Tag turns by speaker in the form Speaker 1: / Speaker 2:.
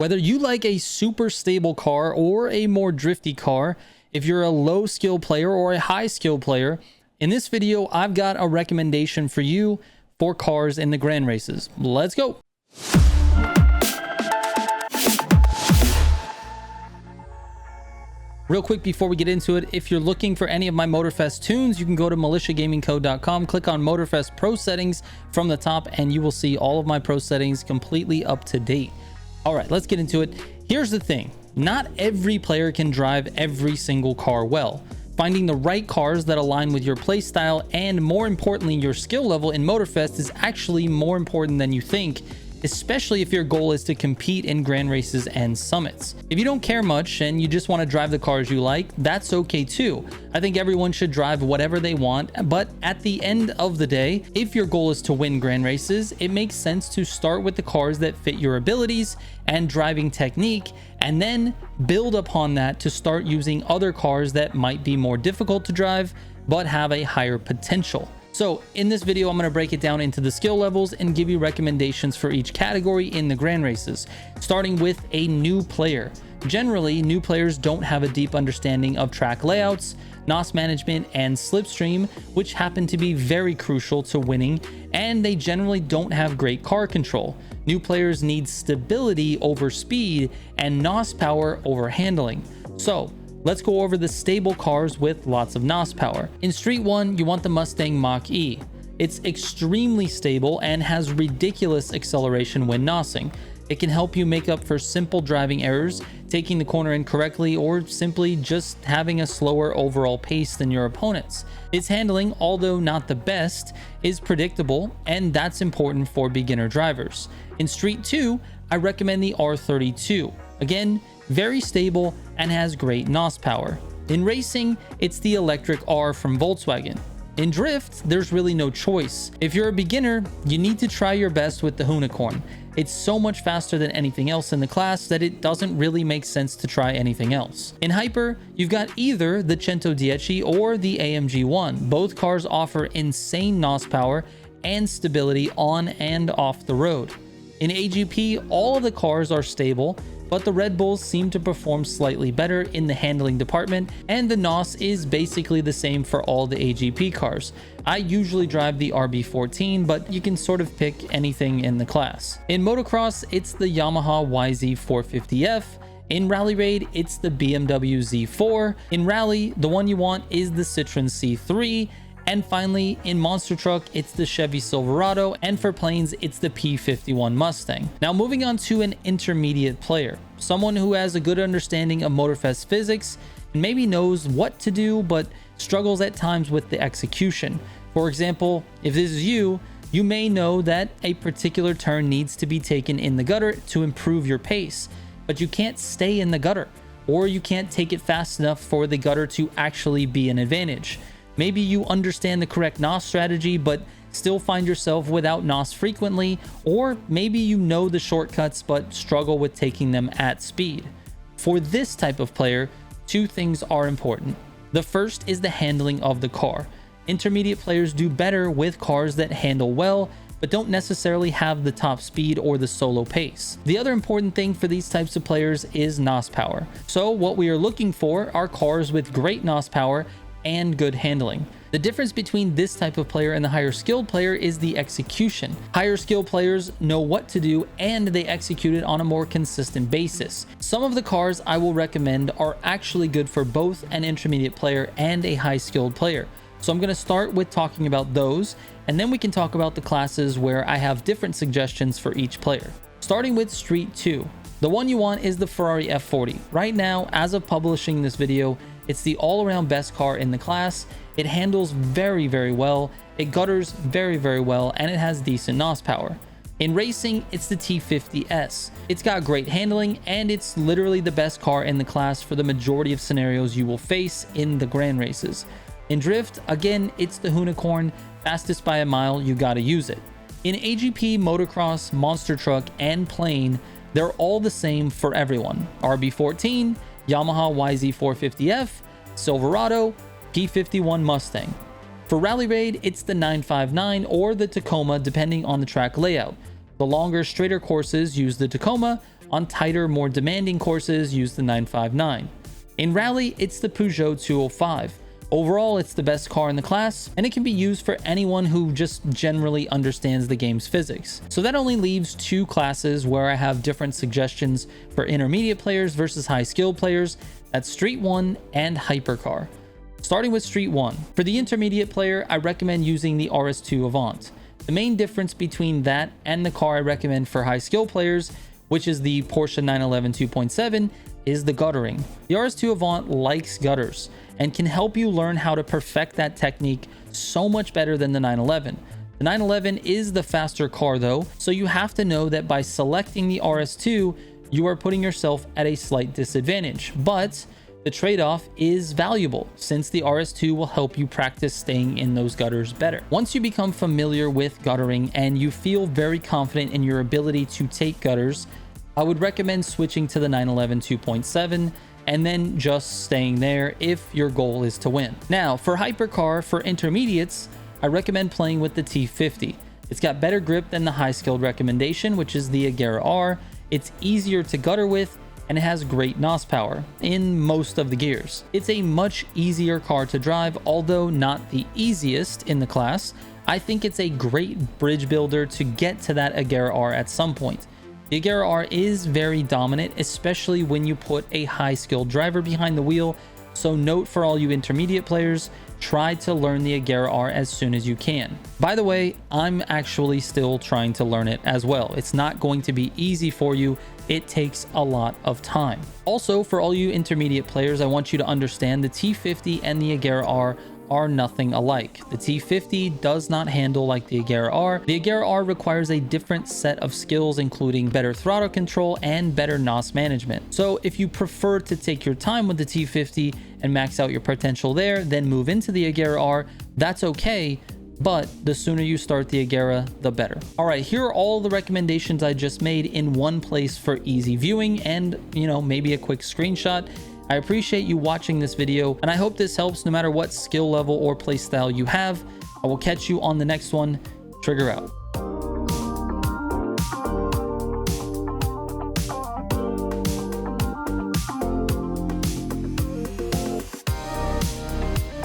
Speaker 1: Whether you like a super stable car or a more drifty car, if you're a low skill player or a high skill player, in this video, I've got a recommendation for you for cars in the grand races. Let's go. Real quick before we get into it, if you're looking for any of my Motorfest tunes, you can go to militiagamingco.com, click on Motorfest Pro Settings from the top, and you will see all of my pro settings completely up to date. All right, let's get into it. Here's the thing. Not every player can drive every single car well. Finding the right cars that align with your playstyle and, more importantly, your skill level in Motorfest is actually more important than you think, especially if your goal is to compete in grand races and summits. If you don't care much and you just want to drive the cars you like, that's okay too. I think everyone should drive whatever they want, but at the end of the day, if your goal is to win grand races, it makes sense to start with the cars that fit your abilities and driving technique, and then build upon that to start using other cars that might be more difficult to drive, but have a higher potential. So in this video, I'm going to break it down into the skill levels and give you recommendations for each category in the grand races, starting with a new player. Generally, new players don't have a deep understanding of track layouts, NOS management, and slipstream, which happen to be very crucial to winning, and they generally don't have great car control. New players need stability over speed and NOS power over handling. So let's go over the stable cars with lots of NOS power. In Street 1, you want the Mustang Mach-E. It's extremely stable and has ridiculous acceleration when NOSing. It can help you make up for simple driving errors, taking the corner in correctly, or simply just having a slower overall pace than your opponents. Its handling, although not the best, is predictable, and that's important for beginner drivers. In Street 2, I recommend the R32. Again, very stable and has great NOS power. In racing, it's the electric R from Volkswagen. In drift, there's really no choice. If you're a beginner, you need to try your best with the Unicorn. It's so much faster than anything else in the class that it doesn't really make sense to try anything else. In hyper, you've got either the 110 or the AMG 1. Both cars offer insane NOS power and stability on and off the road. In AGP, all of the cars are stable, but the Red Bulls seem to perform slightly better in the handling department, and the NOS is basically the same for all the AGP cars. I usually drive the RB14, but you can sort of pick anything in the class. In motocross, it's the Yamaha YZ450F. In Rally Raid, it's the BMW Z4. In Rally, the one you want is the Citroen C3. And finally, in monster truck, it's the Chevy Silverado, and for planes, it's the P51 Mustang. Now moving on to an intermediate player, someone who has a good understanding of Motorfest physics and maybe knows what to do, but struggles at times with the execution. For example, if this is you, you may know that a particular turn needs to be taken in the gutter to improve your pace, but you can't stay in the gutter, or you can't take it fast enough for the gutter to actually be an advantage. Maybe you understand the correct NOS strategy, but still find yourself without NOS frequently, or maybe you know the shortcuts but struggle with taking them at speed. For this type of player, two things are important. The first is the handling of the car. Intermediate players do better with cars that handle well, but don't necessarily have the top speed or the solo pace. The other important thing for these types of players is NOS power. So what we are looking for are cars with great NOS power and good handling. The difference between this type of player and the higher skilled player is the execution. Higher skilled players know what to do and they execute it on a more consistent basis. Some of the cars I will recommend are actually good for both an intermediate player and a high skilled player. So I'm going to start with talking about those, and then we can talk about the classes where I have different suggestions for each player. Starting with Street 2. The one you want is the Ferrari F40. Right now, as of publishing this video, it's the all-around best car in the class. It handles very, very well, it gutters very, very well, and it has decent NOS power. In racing, it's the T50S. It's got great handling, and it's literally the best car in the class for the majority of scenarios you will face in the grand races. In drift, again, it's the Unicorn, fastest by a mile, you gotta use it. In AGP, motocross, monster truck, and plane, they're all the same for everyone. RB14, Yamaha YZ450F, Silverado, P51 Mustang. For Rally Raid, it's the 959 or the Tacoma depending on the track layout. The longer, straighter courses use the Tacoma. On tighter, more demanding courses, use the 959. In rally, it's the Peugeot 205. Overall, it's the best car in the class, and it can be used for anyone who just generally understands the game's physics. So that only leaves 2 classes where I have different suggestions for intermediate players versus high skill players. That's Street 1 and Hypercar. Starting with Street 1. For the intermediate player, I recommend using the RS2 Avant. The main difference between that and the car I recommend for high skill players, which is the Porsche 911 2.7, is the guttering. The RS2 Avant likes gutters and can help you learn how to perfect that technique so much better than the 911. The 911 is the faster car though, so you have to know that by selecting the RS2, you are putting yourself at a slight disadvantage, but the trade-off is valuable since the RS2 will help you practice staying in those gutters better. Once you become familiar with guttering and you feel very confident in your ability to take gutters, I would recommend switching to the 911 2.7 and then just staying there if your goal is to win. Now, for Hypercar, for intermediates, I recommend playing with the T50. It's got better grip than the high skilled recommendation, which is the Agera R. It's easier to gutter with, and it has great NOS power in most of the gears. It's a much easier car to drive, although not the easiest in the class. I think it's a great bridge builder to get to that Agera R at some point. The Agera R is very dominant, especially when you put a high skilled driver behind the wheel. So note for all you intermediate players, try to learn the Agera R as soon as you can. By the way, I'm actually still trying to learn it as well. It's not going to be easy for you. It takes a lot of time. Also, for all you intermediate players, I want you to understand the T50 and the Agera R are nothing alike. The T50 does not handle like the Agera R. The Agera R requires a different set of skills, including better throttle control and better NOS management. So if you prefer to take your time with the T50 and max out your potential there, then move into the Agera R, that's okay. But the sooner you start the Agera, the better. All right, here are all the recommendations I just made in one place for easy viewing and, maybe a quick screenshot. I appreciate you watching this video, and I hope this helps no matter what skill level or play style you have. I will catch you on the next one. Trigger out.